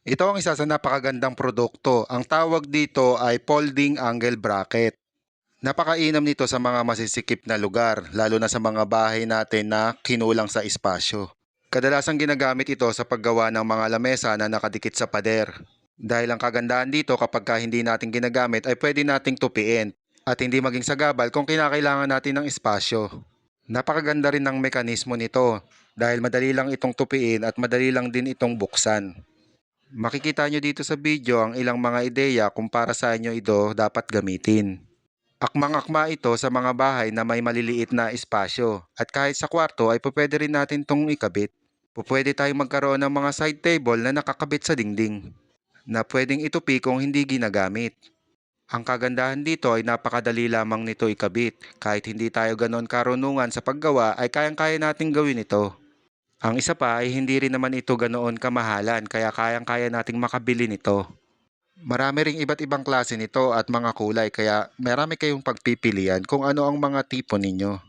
Ito ang isa sa napakagandang produkto. Ang tawag dito ay folding angle bracket. Napakainam nito sa mga masisikip na lugar, lalo na sa mga bahay natin na kinulang sa espasyo. Kadalasang ginagamit ito sa paggawa ng mga lamesa na nakadikit sa pader. Dahil ang kagandahan dito kapag hindi natin ginagamit ay pwede nating tupiin at hindi maging sagabal kung kinakailangan natin ng espasyo. Napakaganda rin ng mekanismo nito dahil madali lang itong tupiin at madali lang din itong buksan. Makikita nyo dito sa video ang ilang mga ideya kung para saan nyo ito dapat gamitin. Akmang-akma ito sa mga bahay na may maliliit na espasyo at kahit sa kwarto ay pwede rin natin itong ikabit. Pwede tayong magkaroon ng mga side table na nakakabit sa dingding na pwedeng itupi kung hindi ginagamit. Ang kagandahan dito ay napakadali lamang nito ikabit. Kahit hindi tayo ganoon karunungan sa paggawa ay kayang-kaya nating gawin ito. Ang isa pa ay hindi rin naman ito ganoon kamahalan kaya kayang-kaya nating makabili nito. Marami ring iba't ibang klase nito at mga kulay kaya marami kayong pagpipilian kung ano ang mga tipo ninyo.